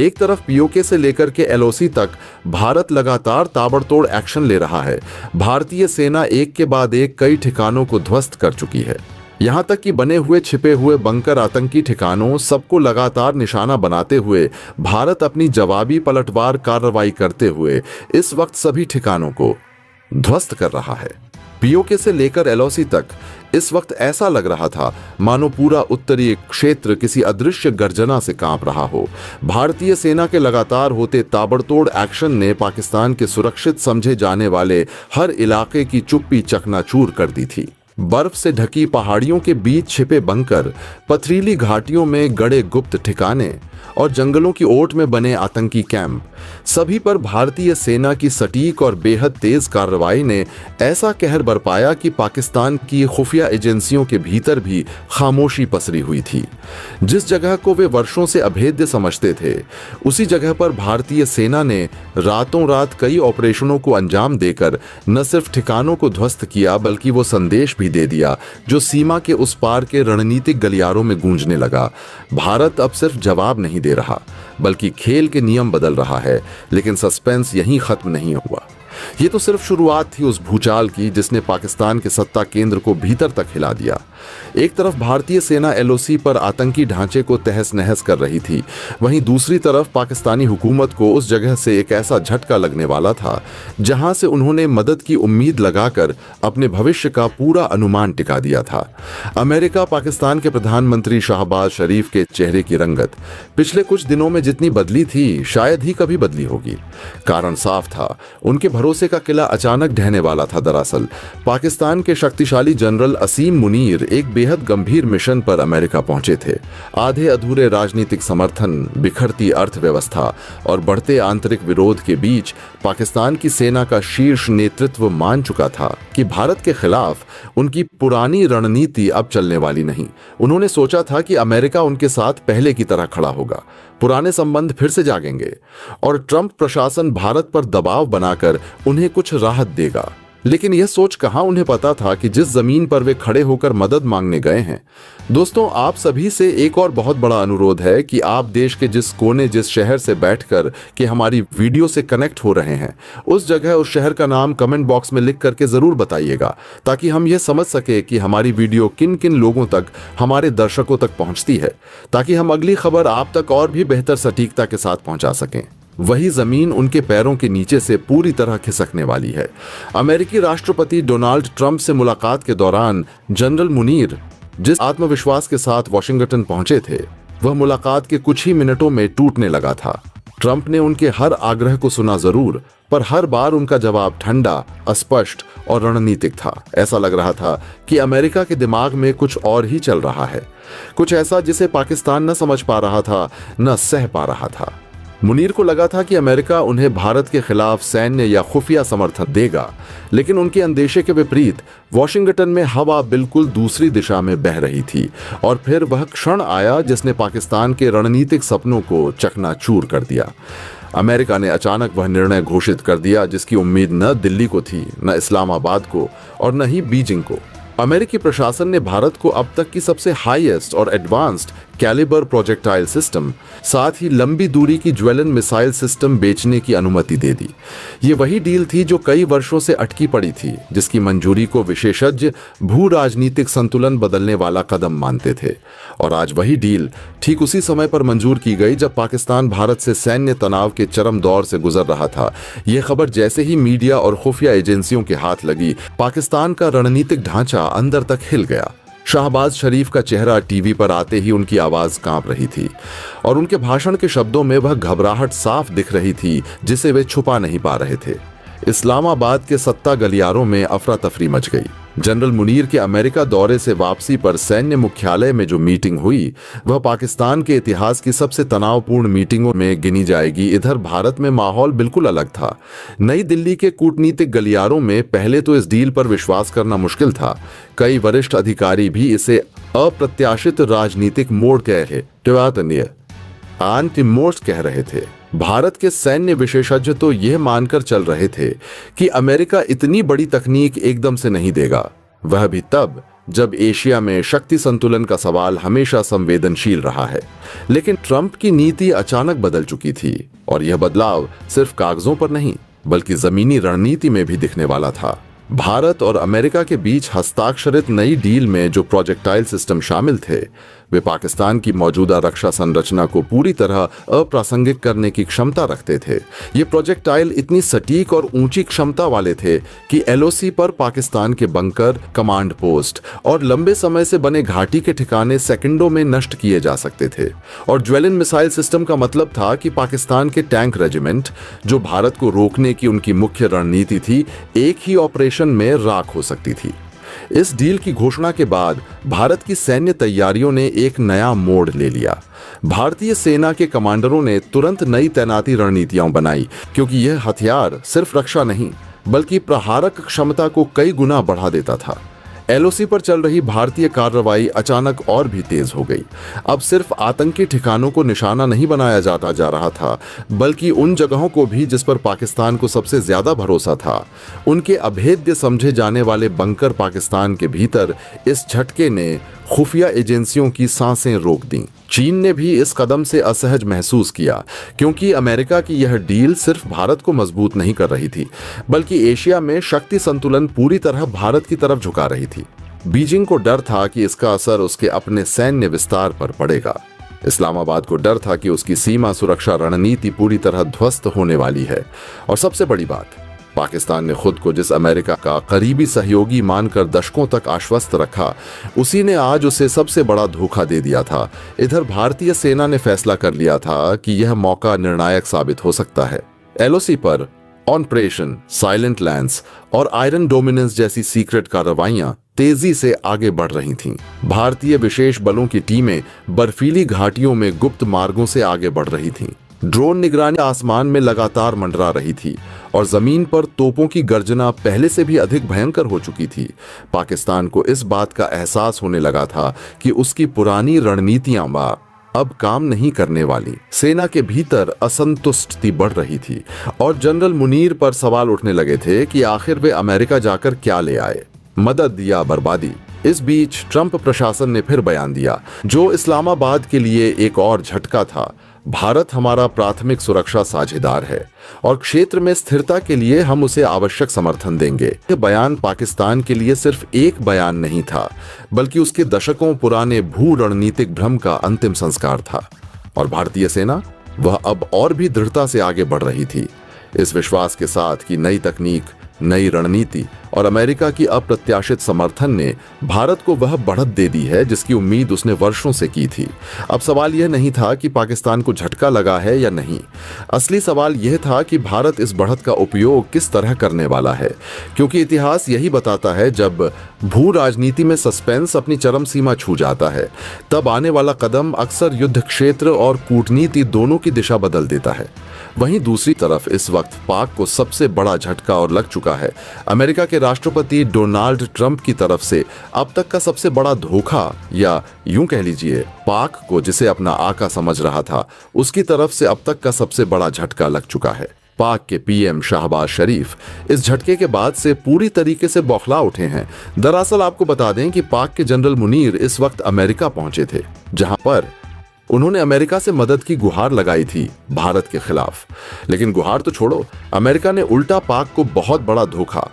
एक तरफ पीओके से लेकर के एलओसी तक भारत लगातार ताबड़तोड़ एक्शन ले रहा है। भारतीय सेना एक के बाद एक कई ठिकानों को ध्वस्त कर चुकी है। यहां तक कि बने हुए छिपे हुए बंकर आतंकी ठिकानों सबको लगातार निशाना बनाते हुए भारत अपनी जवाबी पलटवार कार्रवाई करते हुए इस वक्त सभी ठिकानों को ध्वस्त कर रहा है। पीओके से लेकर एलओसी तक इस वक्त ऐसा लग रहा था मानो पूरा उत्तरी क्षेत्र किसी अदृश्य गर्जना से कांप रहा हो। भारतीय सेना के लगातार होते ताबड़तोड़ एक्शन ने पाकिस्तान के सुरक्षित समझे जाने वाले हर इलाके की चुप्पी चकनाचूर कर दी थी। बर्फ से ढकी पहाड़ियों के बीच छिपे बंकर, पथरीली घाटियों में गड़े गुप्त ठिकाने और जंगलों की ओट में बने आतंकी कैंप, सभी पर भारतीय सेना की सटीक और बेहद तेज कार्रवाई ने ऐसा कहर बरपाया कि पाकिस्तान की खुफिया एजेंसियों के भीतर भी खामोशी पसरी हुई थी। जिस जगह को वे वर्षों से अभेद्य समझते थे, उसी जगह पर भारतीय सेना ने रातों रात कई ऑपरेशनों को अंजाम देकर न सिर्फ ठिकानों को ध्वस्त किया बल्कि वो संदेश भी दे दिया जो सीमा के उस पार के रणनीतिक गलियारों में गूंजने लगा। भारत अब सिर्फ जवाब नहीं दे रहा बल्कि खेल के नियम बदल रहा है। लेकिन सस्पेंस यहीं खत्म नहीं हुआ। ये तो सिर्फ शुरुआत थी उस भूचाल की जिसने पाकिस्तान के सत्ता केंद्र को भीतर तक हिला दिया। एक तरफ भारतीय सेना एलओसी पर आतंकी ढांचे को तहस नहस कर रही थी, वहीं दूसरी तरफ पाकिस्तानी हुकूमत को उस जगह से एक ऐसा झटका लगने वाला था जहां से उन्होंने मदद की उम्मीद लगाकर अपने भविष्य का पूरा अनुमान टिका दिया था। अमेरिका पाकिस्तान के प्रधानमंत्री शहबाज शरीफ के चेहरे की रंगत पिछले कुछ दिनों में जितनी बदली थी शायद ही कभी बदली होगी। कारण साफ था, उनके भरोसे का किला अचानक ढहने वाला था। दरअसल पाकिस्तान के शक्तिशाली जनरल असीम मुनीर एक बेहद गंभीर मिशन पर अमेरिका पहुंचे थे। आधे अधूरे राजनीतिक समर्थन, बिखरती अर्थव्यवस्था और बढ़ते आंतरिक विरोध के बीच पाकिस्तान की सेना का शीर्ष नेतृत्व मान चुका था कि भारत के खिलाफ उनकी पुरानी रणनीति अब चलने वाली नहीं। उन्होंने सोचा था कि अमेरिका उनके साथ पहले की तरह खड़ा होगा, पुराने संबंध फिर से जागेंगे और ट्रंप प्रशासन भारत पर दबाव बनाकर उन्हें कुछ राहत देगा। लेकिन यह सोच कहां उन्हें पता था कि जिस जमीन पर वे खड़े होकर मदद मांगने गए हैं। दोस्तों, आप सभी से एक और बहुत बड़ा अनुरोध है कि आप देश के जिस कोने, जिस शहर से बैठकर के हमारी वीडियो से कनेक्ट हो रहे हैं, उस जगह, उस शहर का नाम कमेंट बॉक्स में लिख करके जरूर बताइएगा, ताकि हम यह समझ सके कि हमारी वीडियो किन किन लोगों तक, हमारे दर्शकों तक पहुंचती है, ताकि हम अगली खबर आप तक और भी बेहतर सटीकता के साथ पहुंचा सकें। वही जमीन उनके पैरों के नीचे से पूरी तरह खिसकने वाली है। अमेरिकी राष्ट्रपति डोनाल्ड ट्रंप से मुलाकात के दौरान जनरल मुनीर जिस आत्मविश्वास के साथ वॉशिंगटन पहुंचे थे, वह मुलाकात के कुछ ही मिनटों में टूटने लगा था। ट्रंप ने उनके हर आग्रह को सुना जरूर, पर हर बार उनका जवाब ठंडा, अस्पष्ट और रणनीतिक था। ऐसा लग रहा था कि अमेरिका के दिमाग में कुछ और ही चल रहा है, कुछ ऐसा जिसे पाकिस्तान न समझ पा रहा था, न सह पा रहा था। मुनीर को लगा था कि अमेरिका उन्हें भारत के खिलाफ सैन्य या खुफिया समर्थन देगा, लेकिन उनके अंदेशे के विपरीत वॉशिंगटन में हवा बिल्कुल दूसरी दिशा में बह रही थी। और फिर वह क्षण आया जिसने पाकिस्तान के रणनीतिक सपनों को चकनाचूर कर दिया। अमेरिका ने अचानक वह निर्णय घोषित कर दिया जिसकी उम्मीद न दिल्ली को थी, न इस्लामाबाद को और न ही बीजिंग को। अमेरिकी प्रशासन ने भारत को अब तक की सबसे हाईएस्ट और एडवांस्ड कैलिबर प्रोजेक्टाइल सिस्टम, साथ ही लंबी दूरी की ज्वेलन मिसाइल सिस्टम बेचने की अनुमति दे दी। ये वही डील थी जो कई वर्षों से अटकी पड़ी थी, जिसकी मंजूरी को विशेषज्ञ भू राजनीतिक संतुलन बदलने वाला कदम मानते थे। और आज वही डील ठीक उसी समय पर मंजूर की गई जब पाकिस्तान भारत से सैन्य तनाव के चरम दौर से गुजर रहा था। यह खबर जैसे ही मीडिया और खुफिया एजेंसियों के हाथ लगी, पाकिस्तान का रणनीतिक ढांचा अंदर तक हिल गया। शहबाज शरीफ का चेहरा टीवी पर आते ही उनकी आवाज कांप रही थी और उनके भाषण के शब्दों में वह घबराहट साफ दिख रही थी जिसे वे छुपा नहीं पा रहे थे। इस्लामाबाद के सत्ता गलियारों में अफरा तफरी मच गई। जनरल मुनीर के अमेरिका दौरे से वापसी पर सैन्य मुख्यालय में जो मीटिंग हुई, वह पाकिस्तान के इतिहास की सबसे तनावपूर्ण मीटिंगों में गिनी जाएगी। इधर भारत में माहौल बिल्कुल अलग था। नई दिल्ली के कूटनीतिक गलियारों में पहले तो इस डील पर विश्वास करना मुश्किल था। कई वरिष्ठ अधिकारी भी इसे अप्रत्याशित राजनीतिक मोड़ कह रहे थे। भारत के सैन्य विशेषज्ञ तो यह मानकर चल रहे थे कि अमेरिका इतनी बड़ी तकनीक एकदम से नहीं देगा, वह भी तब जब एशिया में शक्ति संतुलन का सवाल हमेशा संवेदनशील रहा है। लेकिन ट्रंप की नीति अचानक बदल चुकी थी और यह बदलाव सिर्फ कागजों पर नहीं बल्कि जमीनी रणनीति में भी दिखने वाला था। भारत और अमेरिका के बीच हस्ताक्षरित नई डील में जो प्रोजेक्टाइल सिस्टम शामिल थे वे पाकिस्तान की मौजूदा रक्षा संरचना को पूरी तरह अप्रासंगिक करने की क्षमता रखते थे। ये प्रोजेक्टाइल इतनी सटीक और ऊंची क्षमता वाले थे कि एलओसी पर पाकिस्तान के बंकर, कमांड पोस्ट और लंबे समय से बने घाटी के ठिकाने सेकंडों में नष्ट किए जा सकते थे। और ज्वेलिन मिसाइल सिस्टम का मतलब था कि पाकिस्तान के टैंक रेजिमेंट, जो भारत को रोकने की उनकी मुख्य रणनीति थी, एक ही ऑपरेशन में राख हो सकती थी। इस डील की घोषणा के बाद भारत की सैन्य तैयारियों ने एक नया मोड़ ले लिया। भारतीय सेना के कमांडरों ने तुरंत नई तैनाती रणनीतियां बनाई, क्योंकि यह हथियार सिर्फ रक्षा नहीं बल्कि प्रहारक क्षमता को कई गुना बढ़ा देता था। एलओसी पर चल रही भारतीय कार्रवाई अचानक और भी तेज हो गई। अब सिर्फ आतंकी ठिकानों को निशाना नहीं बनाया जाता जा रहा था, बल्कि उन जगहों को भी जिस पर पाकिस्तान को सबसे ज्यादा भरोसा था। उनके अभेद्य समझे जाने वाले बंकर पाकिस्तान के भीतर इस झटके ने खुफिया एजेंसियों की सांसें रोक दी। चीन ने भी इस कदम से असहज महसूस किया, क्योंकि अमेरिका की यह डील सिर्फ भारत को मजबूत नहीं कर रही थी बल्कि एशिया में शक्ति संतुलन पूरी तरह भारत की तरफ झुका रही थी। बीजिंग को डर था कि इसका असर उसके अपने सैन्य विस्तार पर पड़ेगा। इस्लामाबाद को डर था कि उसकी सीमा सुरक्षा रणनीति पूरी तरह ध्वस्त होने वाली है। और सबसे बड़ी बात, पाकिस्तान ने खुद को जिस अमेरिका का करीबी सहयोगी मानकर दशकों तक आश्वस्त रखा, उसी ने आज उसे सबसे बड़ा धोखा दे दिया था। इधर भारतीय सेना ने फैसला कर लिया था कि यह मौका निर्णायक साबित हो सकता है। एलओसी पर ऑपरेशन साइलेंट लैंड्स और आयरन डोमिनेंस जैसी सीक्रेट कार्रवाइयां तेजी से आगे बढ़ रही थीं। भारतीय विशेष बलों की टीमें बर्फीली घाटियों में गुप्त मार्गों से आगे बढ़ रही थीं। ड्रोन निगरानी आसमान में लगातार मंडरा रही थी और जमीन पर तोपों की गर्जना पहले से भी अधिक भयंकर हो चुकी थी। पाकिस्तान को इस बात का एहसास होने लगा था कि उसकी पुरानी रणनीतियां अब काम नहीं करने वाली। सेना के भीतर असंतुष्टि बढ़ रही थी और जनरल मुनीर पर सवाल उठने लगे थे कि आखिर वे अमेरिका जाकर क्या ले आए, मदद या बर्बादी। इस बीच ट्रंप प्रशासन ने फिर बयान दिया, जो इस्लामाबाद के लिए एक और झटका था। भारत हमारा प्राथमिक सुरक्षा साझेदार है और क्षेत्र में स्थिरता के लिए हम उसे आवश्यक समर्थन देंगे। यह बयान पाकिस्तान के लिए सिर्फ एक बयान नहीं था, बल्कि उसके दशकों पुराने भू रणनीतिक भ्रम का अंतिम संस्कार था। और भारतीय सेना, वह अब और भी दृढ़ता से आगे बढ़ रही थी, इस विश्वास के साथ कि नई तकनीक, नई रणनीति और अमेरिका की अप्रत्याशित समर्थन ने भारत को वह बढ़त दे दी है जिसकी उम्मीद उसने वर्षों से की थी। अब सवाल यह नहीं था कि पाकिस्तान को झटका लगा है या नहीं, असली सवाल यह था कि भारत इस बढ़त का उपयोग किस तरह करने वाला है। क्योंकि इतिहास यही बताता है, जब भू राजनीति में सस्पेंस अपनी चरम सीमा छू जाता है, तब आने वाला कदम अक्सर युद्ध क्षेत्र और कूटनीति दोनों की दिशा बदल देता है। वहीं दूसरी तरफ इस वक्त पाक को सबसे बड़ा झटका और लग चुका है। अमेरिका के राष्ट्रपति डोनाल्ड ट्रंप की तरफ से अब तक का सबसे बड़ा धोखा, या यूं कह लीजिए पाक को जिसे अपना आका समझ रहा था, उसकी तरफ से अब तक का सबसे बड़ा झटका लग चुका है। पाक के पीएम शाहबाज शरीफ इस झटके के बाद से पूरी तरीके से बौखला उठे हैं। दरअसल आपको बता दें कि पाक के जनरल मुनीर इस वक्त अमेरिका पहुंचे थे, जहां पर उन्होंने अमेरिका से मदद की गुहार लगाई थी भारत के खिलाफ। लेकिन गुहार तो छोड़ो, अमेरिका ने उल्टा पाक को बहुत बड़ा धोखा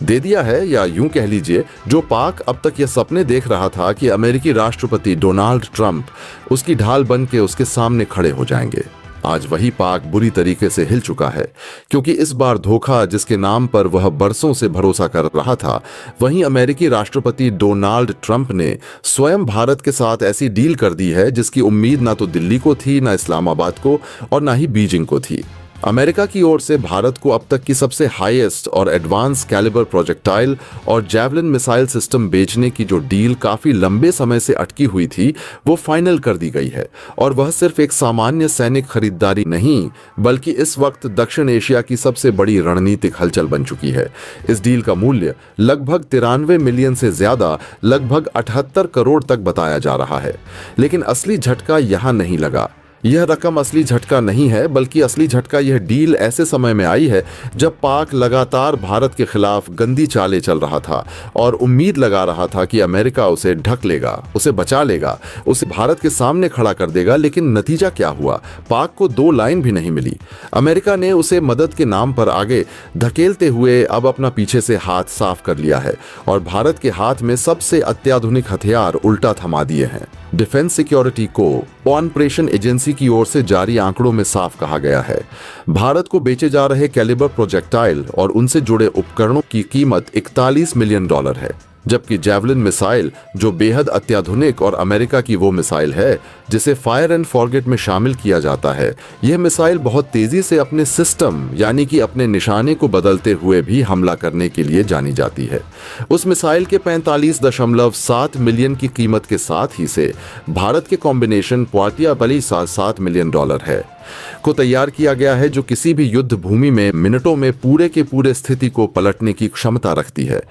दे दिया है, या यूं कह लीजिए जो पाक अब तक यह सपने देख रहा था कि अमेरिकी राष्ट्रपति डोनाल्ड ट्रंप उसकी ढाल बन के उसके सामने खड़े हो जाएंगे, आज वही पाक बुरी तरीके से हिल चुका है। क्योंकि इस बार धोखा जिसके नाम पर वह बरसों से भरोसा कर रहा था, वहीं अमेरिकी राष्ट्रपति डोनाल्ड ट्रंप ने स्वयं भारत के साथ ऐसी डील कर दी है जिसकी उम्मीद ना तो दिल्ली को थी, ना इस्लामाबाद को और ना ही बीजिंग को थी। अमेरिका की ओर से भारत को अब तक की सबसे हाईएस्ट और एडवांस कैलिबर प्रोजेक्टाइल और जैवलिन मिसाइल सिस्टम बेचने की जो डील काफी लंबे समय से अटकी हुई थी, वो फाइनल कर दी गई है। और वह सिर्फ एक सामान्य सैनिक खरीदारी नहीं, बल्कि इस वक्त दक्षिण एशिया की सबसे बड़ी रणनीतिक हलचल बन चुकी है। इस डील का मूल्य लगभग 93 मिलियन से ज्यादा, लगभग 78 करोड़ तक बताया जा रहा है। लेकिन असली झटका यहां नहीं लगा। यह रकम असली झटका नहीं है, बल्कि असली झटका यह डील ऐसे समय में आई है जब पाक लगातार भारत के खिलाफ गंदी चालें चल रहा था और उम्मीद लगा रहा था कि अमेरिका उसे ढक लेगा, उसे बचा लेगा, उसे भारत के सामने खड़ा कर देगा। लेकिन नतीजा क्या हुआ? पाक को 2 लाइन भी नहीं मिली। अमेरिका ने उसे मदद के नाम पर आगे धकेलते हुए अब अपना पीछे से हाथ साफ कर लिया है और भारत के हाथ में सबसे अत्याधुनिक हथियार उल्टा थमा दिए हैं। डिफेंस सिक्योरिटी को ऑपरेशन एजेंसी की ओर से जारी आंकड़ों में साफ कहा गया है, भारत को बेचे जा रहे कैलिबर प्रोजेक्टाइल और उनसे जुड़े उपकरणों की कीमत $41 मिलियन है, जबकि जैवलिन मिसाइल, जो बेहद अत्याधुनिक और अमेरिका की वो मिसाइल है जिसे फायर एंड फॉरगेट में शामिल किया जाता है, यह मिसाइल बहुत तेजी से अपने सिस्टम यानी कि अपने निशाने को बदलते हुए भी हमला करने के लिए जानी जाती है। उस मिसाइल के 45.7 मिलियन की कीमत के साथ ही से भारत के कॉम्बिनेशन पोर्टिया बलिसा $7 मिलियन है को तैयार किया गया है, जो किसी भी युद्ध भूमि में मिनटों में पूरे के पूरे स्थिति को पलटने की क्षमता रखती है।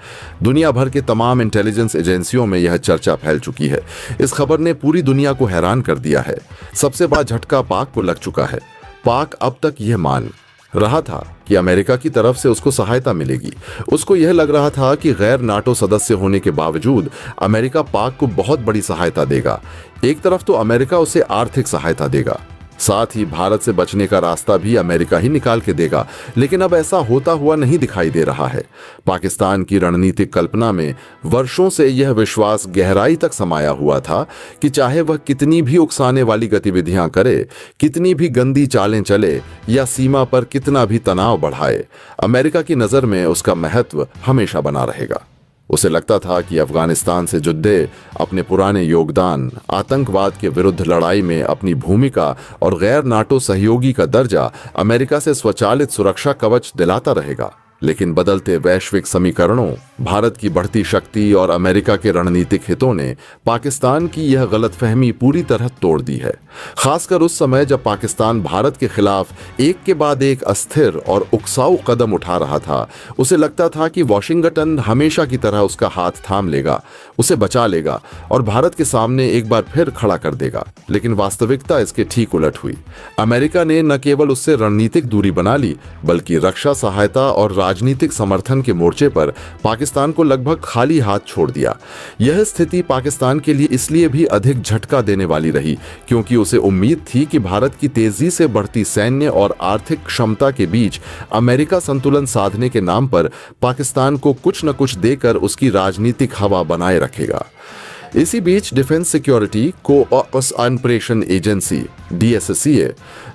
दुनिया भर के तमाम इंटेलिजेंस एजेंसियों में यह चर्चा फैल चुकी है। इस खबर ने पूरी दुनिया को हैरान कर दिया है। सबसे बड़ा झटका पाक को लग चुका है। पाक अब तक यह मान रहा था कि अमेरिका की तरफ से उसको सहायता मिलेगी। उसको यह लग रहा था कि गैर नाटो सदस्य होने के बावजूद अमेरिका पाक को बहुत बड़ी सहायता देगा। एक तरफ तो अमेरिका उसे आर्थिक सहायता देगा, साथ ही भारत से बचने का रास्ता भी अमेरिका ही निकाल के देगा, लेकिन अब ऐसा होता हुआ नहीं दिखाई दे रहा है। पाकिस्तान की रणनीतिक कल्पना में वर्षों से यह विश्वास गहराई तक समाया हुआ था कि चाहे वह कितनी भी उकसाने वाली गतिविधियां करे, कितनी भी गंदी चालें चले या सीमा पर कितना भी तनाव बढ़ाए, अमेरिका की नजर में उसका महत्व हमेशा बना रहेगा। उसे लगता था कि अफगानिस्तान से युद्ध, अपने पुराने योगदान, आतंकवाद के विरुद्ध लड़ाई में अपनी भूमिका और गैर नाटो सहयोगी का दर्जा अमेरिका से स्वचालित सुरक्षा कवच दिलाता रहेगा। लेकिन बदलते वैश्विक समीकरणों, भारत की बढ़ती शक्ति और अमेरिका के रणनीतिक हितों ने पाकिस्तान की यह गलतफहमी पूरी तरह तोड़ दी है। खासकर उस समय जब पाकिस्तान भारत के खिलाफ एक के बाद एक अस्थिर और उकसाऊ कदम उठा रहा था, उसे लगता था कि वॉशिंगटन हमेशा की तरह उसका हाथ थाम लेगा, उसे बचा लेगा और भारत के सामने एक बार फिर खड़ा कर देगा। लेकिन वास्तविकता इसके ठीक उलट हुई। अमेरिका ने न केवल उससे रणनीतिक दूरी बना ली, बल्कि रक्षा सहायता और राजनीतिक समर्थन के मोर्चे पर पाकिस्तान को लगभग खाली हाथ छोड़ दिया। यह स्थिति पाकिस्तान के लिए इसलिए भी अधिक झटका देने वाली रही क्योंकि उसे उम्मीद थी कि भारत की तेजी से बढ़ती सैन्य और आर्थिक क्षमता के बीच अमेरिका संतुलन साधने के नाम पर पाकिस्तान को कुछ न कुछ देकर उसकी राजनीतिक हवा बनाए रखेगा। इसी बीच defence security operation agency DSSCA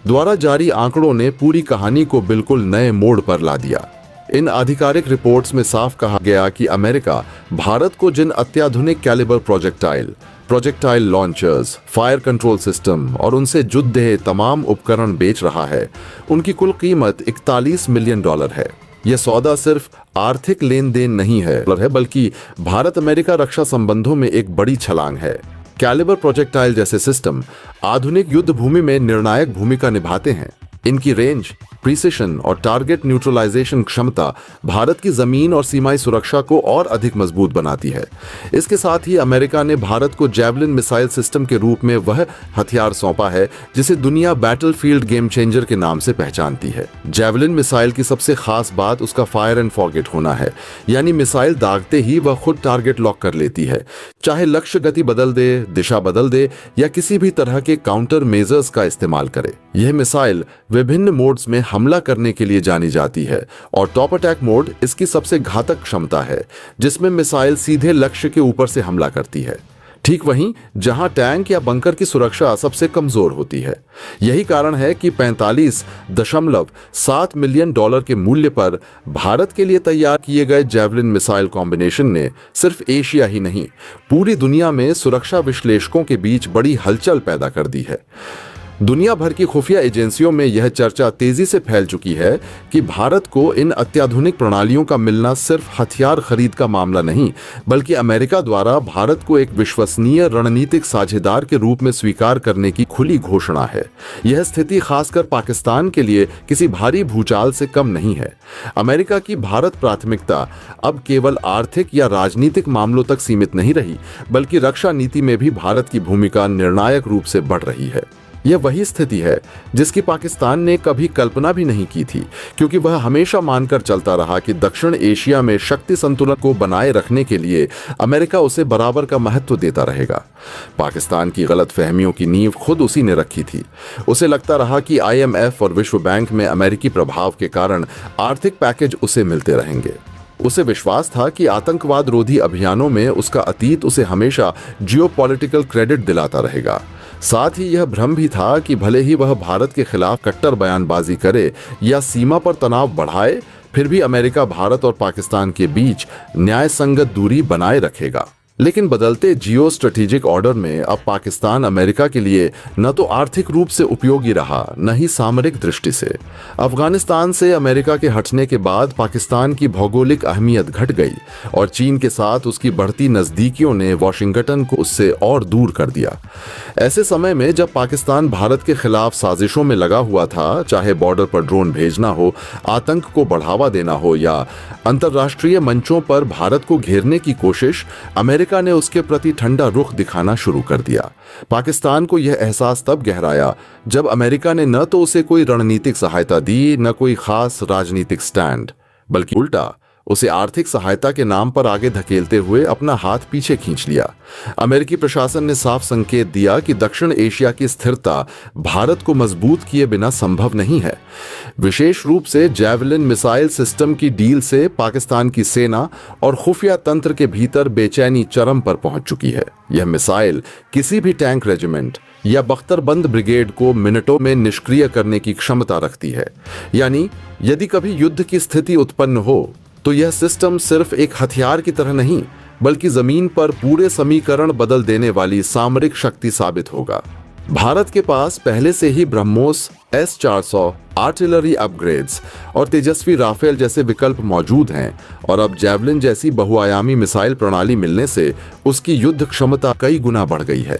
द्वारा जारी आंकड़ों ने पूरी कहानी को बिल्कुल नए मोड़ पर ला दिया। इन आधिकारिक रिपोर्ट्स में साफ कहा गया कि अमेरिका भारत को जिन अत्याधुनिक calibre projectile launchers, fire control system और उनसे जुड़े तमाम उपकरण बेच रहा है, उनकी कुल कीमत $41 मिलियन है। यह सौदा सिर्फ आर्थिक लेन देन नहीं है, बल्कि भारत अमेरिका रक्षा संबंधों में एक बड़ी छलांग है। कैलिबर प्रोजेक्टाइल जैसे सिस्टम आधुनिक युद्ध भूमि में निर्णायक भूमिका निभाते हैं। इनकी रेंज, प्रिसिशन और टारगेट न्यूट्रलाइजेशन क्षमता भारत की जमीन और सीमाई सुरक्षा को और अधिक मजबूत बनाती है। इसके साथ ही अमेरिका ने भारत को जैवलिन मिसाइल सिस्टम के रूप में वह हथियार सौंपा है जिसे दुनिया बैटलफील्ड गेम चेंजर के नाम से पहचानती है। जैवलिन मिसाइल की सबसे खास बात उसका फायर एंड फॉरगेट होना है, यानी मिसाइल दागते ही वह खुद टारगेट लॉक कर लेती है, चाहे लक्ष्य गति बदल दे, दिशा बदल दे या किसी भी तरह के काउंटर मेजर्स का इस्तेमाल करे। यह मिसाइल विभिन्न मोड्स में हमला करने के लिए जानी जाती है और टॉप अटैक मोड इसकी सबसे घातक क्षमता है, जिसमें मिसाइल सीधे लक्ष्य के ऊपर से हमला करती है, ठीक वहीं जहां टैंक या बंकर की सुरक्षा सबसे कमजोर होती है। यही कारण है कि $45.7 मिलियन के मूल्य पर भारत के लिए तैयार किए गए जैवलिन मिसाइल कॉम्बिनेशन ने सिर्फ एशिया ही नहीं, पूरी दुनिया में सुरक्षा विश्लेषकों के बीच बड़ी हलचल पैदा कर दी है। दुनिया भर की खुफिया एजेंसियों में यह चर्चा तेजी से फैल चुकी है कि भारत को इन अत्याधुनिक प्रणालियों का मिलना सिर्फ हथियार खरीद का मामला नहीं, बल्कि अमेरिका द्वारा भारत को एक विश्वसनीय रणनीतिक साझेदार के रूप में स्वीकार करने की खुली घोषणा है। यह स्थिति खासकर पाकिस्तान के लिए किसी भारी भूचाल से कम नहीं है। अमेरिका की भारत प्राथमिकता अब केवल आर्थिक या राजनीतिक मामलों तक सीमित नहीं रही, बल्कि रक्षा नीति में भी भारत की भूमिका निर्णायक रूप से बढ़ रही है। यह वही स्थिति है जिसकी पाकिस्तान ने कभी कल्पना भी नहीं की थी, क्योंकि वह हमेशा मानकर चलता रहा कि दक्षिण एशिया में शक्ति संतुलन को बनाए रखने के लिए अमेरिका उसे बराबर का महत्व देता रहेगा। पाकिस्तान की गलतफहमियों की नींव खुद उसी ने रखी थी। उसे लगता रहा कि IMF और विश्व बैंक में अमेरिकी प्रभाव के कारण आर्थिक पैकेज उसे मिलते रहेंगे। उसे विश्वास था कि आतंकवाद रोधी अभियानों में उसका अतीत उसे हमेशा जियोपॉलिटिकल क्रेडिट दिलाता रहेगा। साथ ही यह भ्रम भी था कि भले ही वह भारत के खिलाफ कट्टर बयानबाजी करे या सीमा पर तनाव बढ़ाए, फिर भी अमेरिका भारत और पाकिस्तान के बीच न्याय संगत दूरी बनाए रखेगा। लेकिन बदलते जियो स्ट्रेटेजिक ऑर्डर में अब पाकिस्तान अमेरिका के लिए न तो आर्थिक रूप से उपयोगी रहा, न ही सामरिक दृष्टि से। अफगानिस्तान से अमेरिका के हटने के बाद पाकिस्तान की भौगोलिक अहमियत घट गई और चीन के साथ उसकी बढ़ती नजदीकियों ने वॉशिंगटन को उससे और दूर कर दिया। ऐसे समय में जब पाकिस्तान भारत के खिलाफ साजिशों में लगा हुआ था, चाहे बॉर्डर पर ड्रोन भेजना हो, आतंक को बढ़ावा देना हो या अंतर्राष्ट्रीय मंचों पर भारत को घेरने की कोशिश, अमेरिका ने उसके प्रति ठंडा रुख दिखाना शुरू कर दिया। पाकिस्तान को यह एहसास तब गहराया जब अमेरिका ने न तो उसे कोई रणनीतिक सहायता दी, न कोई खास राजनीतिक स्टैंड, बल्कि उल्टा उसे आर्थिक सहायता के नाम पर आगे धकेलते हुए अपना हाथ पीछे खींच लिया। अमेरिकी प्रशासन ने साफ संकेत दिया कि दक्षिण एशिया की स्थिरता भारत को मजबूत किए बिना संभव नहीं है। विशेष रूप से जैवलिन मिसाइल सिस्टम की डील से पाकिस्तान की सेना और खुफिया तंत्र के भीतर बेचैनी चरम पर पहुंच चुकी है। यह मिसाइल किसी भी टैंक रेजिमेंट या बख्तरबंद ब्रिगेड को मिनटों में निष्क्रिय करने की क्षमता रखती है। यानी यदि कभी युद्ध की स्थिति उत्पन्न हो तो यह सिस्टम सिर्फ एक हथियार की तरह नहीं, बल्कि जमीन पर पूरे समीकरण बदल देने वाली सामरिक शक्ति साबित होगा। भारत के पास पहले से ही ब्रह्मोस, S-400, आर्टिलरी अपग्रेड्स और तेजस्वी राफेल जैसे विकल्प मौजूद हैं और अब जैवलिन जैसी बहुआयामी मिसाइल प्रणाली मिलने से उसकी युद्ध क्षमता कई गुना बढ़ गई है।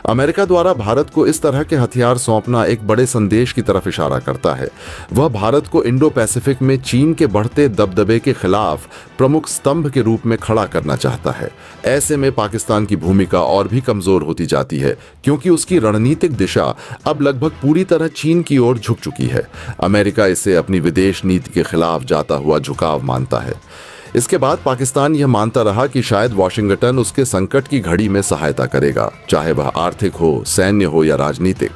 अमेरिका द्वारा भारत को इस तरह के हथियार सौंपना एक बड़े संदेश की तरफ इशारा करता है। वह भारत को इंडो पैसिफिक में चीन के बढ़ते दबदबे के खिलाफ प्रमुख स्तंभ के रूप में खड़ा करना चाहता है। ऐसे में पाकिस्तान की भूमिका और भी कमजोर होती जाती है, क्योंकि उसकी रणनीतिक दिशा अब लगभग पूरी तरह चीन की ओर झुक चुकी है। अमेरिका इसे अपनी विदेश नीति के खिलाफ जाता हुआ झुकाव मानता है। इसके बाद पाकिस्तान यह मानता रहा कि शायद वॉशिंगटन उसके संकट की घड़ी में सहायता करेगा, चाहे वह आर्थिक हो, सैन्य हो या राजनीतिक।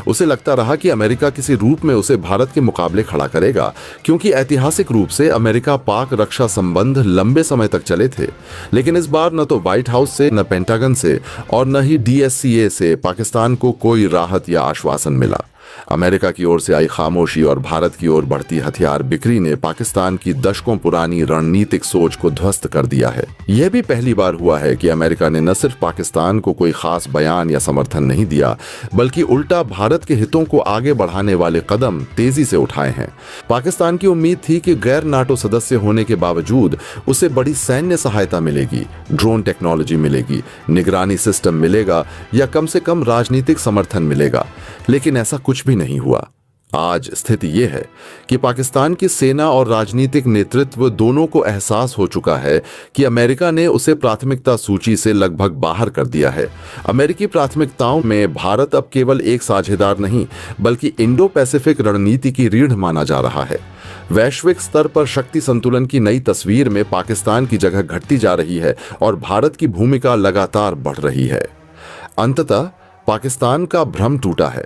उसे लगता रहा कि अमेरिका किसी रूप में उसे भारत के मुकाबले खड़ा करेगा, क्योंकि ऐतिहासिक रूप से अमेरिका पाक रक्षा संबंध लंबे समय तक चले थे। लेकिन इस बार न तो व्हाइट हाउस से, न पेंटागन से और न ही DSCA से पाकिस्तान को कोई राहत या आश्वासन मिला। अमेरिका की ओर से आई खामोशी और भारत की ओर बढ़ती हथियार बिक्री ने पाकिस्तान की दशकों पुरानी रणनीतिक सोच को ध्वस्त कर दिया है। यह भी पहली बार हुआ है कि अमेरिका ने न सिर्फ पाकिस्तान को कोई खास बयान या समर्थन नहीं दिया, बल्कि उल्टा भारत के हितों को आगे बढ़ाने वाले कदम तेजी से उठाए हैं। पाकिस्तान की उम्मीद थी कि गैर नाटो सदस्य होने के बावजूद उसे बड़ी सैन्य सहायता मिलेगी, ड्रोन टेक्नोलॉजी मिलेगी, निगरानी सिस्टम मिलेगा या कम से कम राजनीतिक समर्थन मिलेगा। लेकिन ऐसा कुछ भी नहीं हुआ। आज स्थिति यह है कि पाकिस्तान की सेना और राजनीतिक नेतृत्व दोनों को एहसास हो चुका है कि अमेरिका ने उसे प्राथमिकता सूची से लगभग बाहर कर दिया है। अमेरिकी प्राथमिकताओं में भारत अब केवल एक साझेदार नहीं, बल्कि इंडो पैसिफिक रणनीति की रीढ़ माना जा रहा है। वैश्विक स्तर पर शक्ति संतुलन की नई तस्वीर में पाकिस्तान की जगह घटती जा रही है और भारत की भूमिका लगातार बढ़ रही है। अंततः पाकिस्तान का भ्रम टूटा है।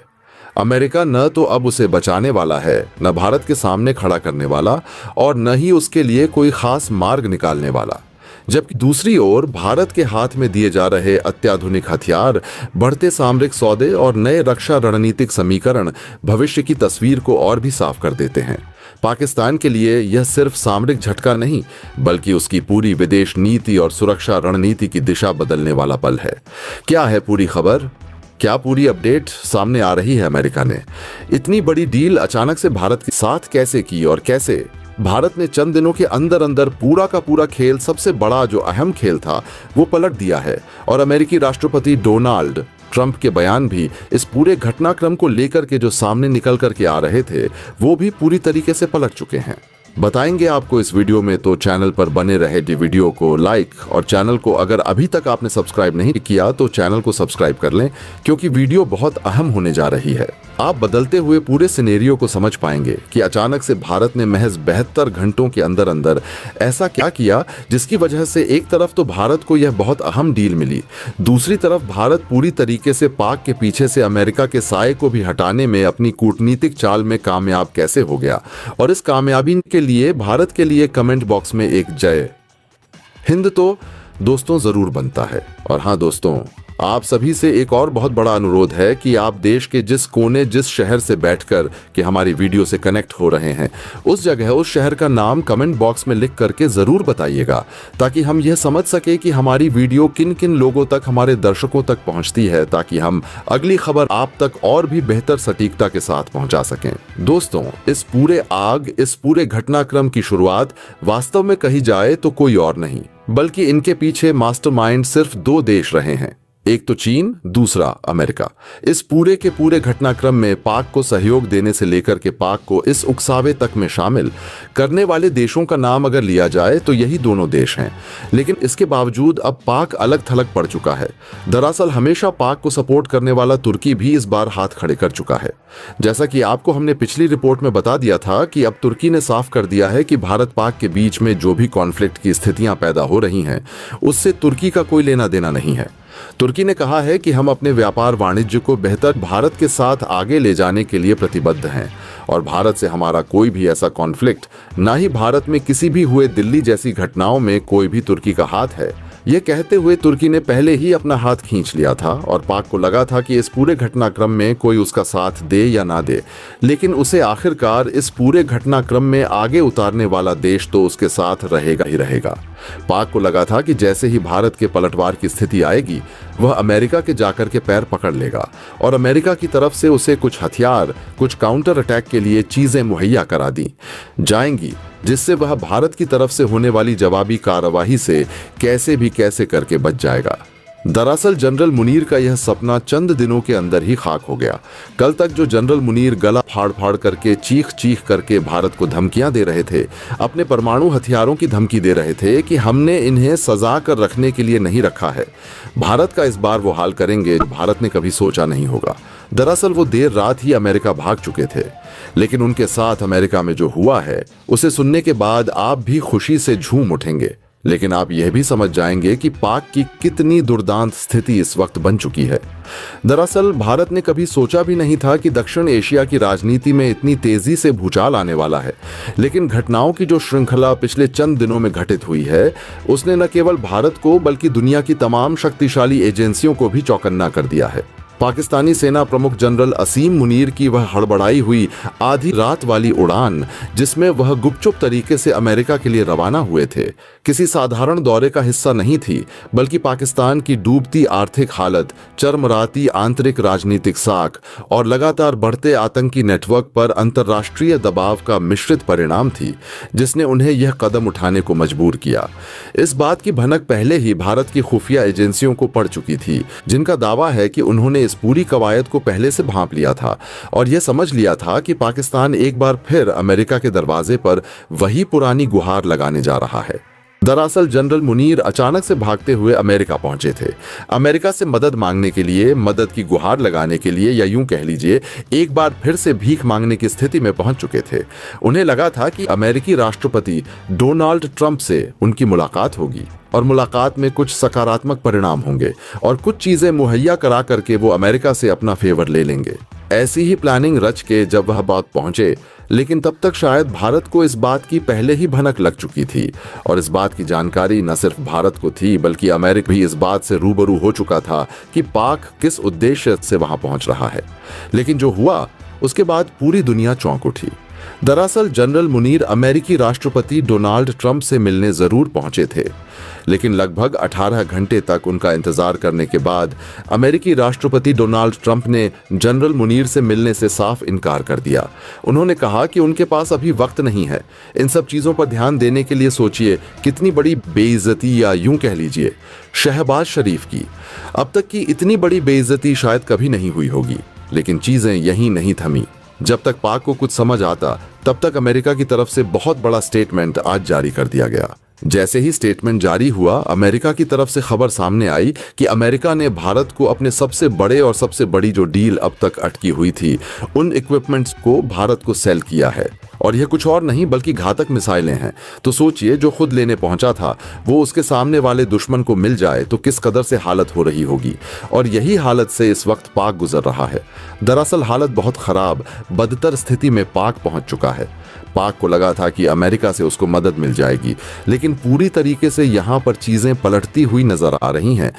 अमेरिका न तो अब उसे बचाने वाला है, न भारत के सामने खड़ा करने वाला और न ही उसके लिए कोई खास मार्ग निकालने वाला। जबकि दूसरी ओर भारत के हाथ में दिए जा रहे अत्याधुनिक हथियार, बढ़ते सामरिक सौदे और नए रक्षा रणनीतिक समीकरण भविष्य की तस्वीर को और भी साफ कर देते हैं। पाकिस्तान के लिए यह सिर्फ सामरिक झटका नहीं, बल्कि उसकी पूरी विदेश नीति और सुरक्षा रणनीति की दिशा बदलने वाला पल है। क्या है पूरी खबर? क्या पूरी अपडेट सामने आ रही है? अमेरिका ने इतनी बड़ी डील अचानक से भारत के साथ कैसे की और कैसे भारत ने चंद दिनों के अंदर अंदर पूरा का पूरा खेल, सबसे बड़ा जो अहम खेल था, वो पलट दिया है। और अमेरिकी राष्ट्रपति डोनाल्ड ट्रंप के बयान भी इस पूरे घटनाक्रम को लेकर के जो सामने निकल करके आ रहे थे, वो भी पूरी तरीके से पलट चुके हैं। बताएंगे आपको इस वीडियो में, तो चैनल पर बने रहे वीडियो को लाइक, और चैनल को अगर अभी तक आपने सब्सक्राइब नहीं किया तो चैनल को सब्सक्राइब कर लें, क्योंकि वीडियो बहुत अहम होने जा रही है। आप बदलते हुए पूरे सिनेरियो को समझ पाएंगे कि अचानक से भारत ने महज 72 घंटों के अंदर अंदर ऐसा क्या किया जिसकी वजह से एक तरफ तो भारत को यह बहुत अहम डील मिली, दूसरी तरफ भारत पूरी तरीके से पाक के पीछे से अमेरिका के साए को भी हटाने में अपनी कूटनीतिक चाल में कामयाब कैसे हो गया। और इस कामयाबी के लिए भारत के लिए कमेंट बॉक्स में एक जय हिंद तो दोस्तों जरूर बनता है। और हाँ दोस्तों, आप सभी से एक और बहुत बड़ा अनुरोध है कि आप देश के जिस कोने, जिस शहर से बैठकर कि हमारी वीडियो से कनेक्ट हो रहे हैं, उस जगह उस शहर का नाम कमेंट बॉक्स में लिख करके जरूर बताइएगा, ताकि हम यह समझ सके कि हमारी वीडियो किन किन लोगों तक, हमारे दर्शकों तक पहुंचती है, ताकि हम अगली खबर आप तक और भी बेहतर सटीकता के साथ पहुंचा सकें। दोस्तों, इस पूरे घटनाक्रम की शुरुआत वास्तव में कही जाए तो कोई और नहीं बल्कि इनके पीछे मास्टरमाइंड सिर्फ 2 देश रहे हैं, एक तो चीन, दूसरा अमेरिका। इस पूरे के पूरे घटनाक्रम में पाक को सहयोग देने से लेकर के पाक को इस उकसावे तक में शामिल करने वाले देशों का नाम अगर लिया जाए तो यही दोनों देश हैं। लेकिन इसके बावजूद अब पाक अलग थलग पड़ चुका है। दरअसल हमेशा पाक को सपोर्ट करने वाला तुर्की भी इस बार हाथ खड़े कर चुका है। जैसा कि आपको हमने पिछली रिपोर्ट में बता दिया था कि अब तुर्की ने साफ कर दिया है कि भारत पाक के बीच में जो भी कॉन्फ्लिक्ट की स्थितियां पैदा हो रही हैं, उससे तुर्की का कोई लेना देना नहीं है। तुर्की ने कहा है कि हम अपने व्यापार वाणिज्य को बेहतर भारत के साथ आगे ले जाने के लिए प्रतिबद्ध हैं, और भारत से हमारा कोई भी ऐसा कॉन्फ्लिक्ट, ना ही भारत में किसी भी हुए दिल्ली जैसी घटनाओं में कोई भी तुर्की का हाथ है। ये कहते हुए तुर्की ने पहले ही अपना हाथ खींच लिया था, और पाक को लगा था कि इस पूरे घटनाक्रम में कोई उसका साथ दे या ना दे, लेकिन उसे आखिरकार इस पूरे घटनाक्रम में आगे उतारने वाला देश तो उसके साथ रहेगा ही रहेगा। पाक को लगा था कि जैसे ही भारत के पलटवार की स्थिति आएगी, वह अमेरिका के जाकर के पैर पकड़ लेगा और अमेरिका की तरफ से उसे कुछ हथियार, कुछ काउंटर अटैक के लिए चीजें मुहैया करा दी जाएंगी, जिससे वह भारत की तरफ से होने वाली जवाबी कार्रवाई से कैसे करके बच जाएगा। दरअसल जनरल मुनीर का यह सपना चंद दिनों के अंदर ही खाक हो गया। कल तक जो जनरल मुनीर गला फाड़ फाड़ करके, चीख करके भारत को धमकियां दे रहे थे, अपने परमाणु हथियारों की धमकी दे रहे थे कि हमने इन्हें सजा कर रखने के लिए नहीं रखा है, भारत का इस बार वो हाल करेंगे जो भारत ने कभी सोचा नहीं होगा। दरअसल वो देर रात ही अमेरिका भाग चुके थे, लेकिन उनके साथ अमेरिका में जो हुआ है उसे सुनने के बाद आप भी खुशी से झूम उठेंगे। लेकिन आप यह भी समझ जाएंगे कि पाक की कितनी दुर्दांत स्थिति इस वक्त बन चुकी है। दरअसल भारत ने कभी सोचा भी नहीं था कि दक्षिण एशिया की राजनीति में इतनी तेजी से भूचाल आने वाला है, लेकिन घटनाओं की जो श्रृंखला पिछले चंद दिनों में घटित हुई है, उसने न केवल भारत को बल्कि दुनिया की तमाम शक्तिशाली एजेंसियों को भी चौकन्ना कर दिया है। पाकिस्तानी सेना प्रमुख जनरल असीम मुनीर की वह हड़बड़ाई हुई आधी रात वाली उड़ान, जिसमें वह गुपचुप तरीके से अमेरिका के लिए रवाना हुए थे, किसी साधारण दौरे का हिस्सा नहीं थी, बल्कि पाकिस्तान की डूबती आर्थिक हालत, चरमराती आंतरिक राजनीतिक साख और लगातार बढ़ते आतंकी नेटवर्क पर अंतर्राष्ट्रीय दबाव का मिश्रित परिणाम थी, जिसने उन्हें यह कदम उठाने को मजबूर किया। इस बात की भनक पहले ही भारत की खुफिया एजेंसियों को पड़ चुकी थी, जिनका दावा है कि उन्होंने इस पूरी कवायद को पहले से भांप लिया था और यह समझ लिया था कि पाकिस्तान एक बार फिर अमेरिका के दरवाजे पर वही पुरानी गुहार लगाने जा रहा है। दरअसल जनरल मुनीर अचानक से भागते हुए अमेरिका पहुंचे थे, अमेरिका से मदद मांगने के लिए, मदद की गुहार लगाने के लिए, या यूं कह लीजिए एक बार फिर से भीख मांगने की स्थिति में पहुंच चुके थे। उन्हें लगा था कि अमेरिकी राष्ट्रपति डोनाल्ड ट्रंप से उनकी मुलाकात होगी और मुलाकात में कुछ सकारात्मक परिणाम होंगे और कुछ चीजें मुहैया करा करके वो अमेरिका से अपना फेवर ले लेंगे। ऐसी ही प्लानिंग रच के जब वह बात पहुंचे, लेकिन तब तक शायद भारत को इस बात की पहले ही भनक लग चुकी थी और इस बात की जानकारी न सिर्फ भारत को थी बल्कि अमेरिका भी इस बात से रूबरू हो चुका था कि पाक किस उद्देश्य से वहां पहुंच रहा है। लेकिन जो हुआ उसके बाद पूरी दुनिया चौंक उठी। दरअसल जनरल मुनीर अमेरिकी राष्ट्रपति डोनाल्ड ट्रंप से मिलने जरूर पहुंचे थे, लेकिन लगभग 18 घंटे तक उनका इंतजार करने के बाद अमेरिकी राष्ट्रपति डोनाल्ड ट्रंप ने जनरल मुनीर से मिलने से साफ इनकार कर दिया। उन्होंने कहा कि उनके पास अभी वक्त नहीं है इन सब चीजों पर ध्यान देने के लिए। सोचिए कितनी बड़ी बेइज्जती, या यूं कह लीजिए शहबाज शरीफ की। अब तक की इतनी बड़ी बेइज्जती शायद कभी नहीं हुई होगी। लेकिन चीजें यहीं नहीं थमी। जब तक पाक को कुछ समझ आता तब तक अमेरिका की तरफ से बहुत बड़ा स्टेटमेंट आज जारी कर दिया गया। जैसे ही स्टेटमेंट जारी हुआ, अमेरिका की तरफ से खबर सामने आई कि अमेरिका ने भारत को अपने सबसे बड़े और सबसे बड़ी जो डील अब तक अटकी हुई थी, उन इक्विपमेंट्स को भारत को सेल किया है। और यह कुछ और नहीं बल्कि घातक मिसाइलें हैं। तो सोचिए, जो खुद लेने पहुंचा था वो उसके सामने वाले दुश्मन को मिल जाए तो किस कदर से हालत हो रही होगी। और यही हालत से इस वक्त पाक गुजर रहा है। दरअसल हालत बहुत खराब, बदतर स्थिति में पाक पहुंच चुका है। पाक को लगा था कि अमेरिका से उसको मदद मिल जाएगी, लेकिन पूरी तरीके से यहां पर चीजें पलटती हुई नजर आ रही हैं।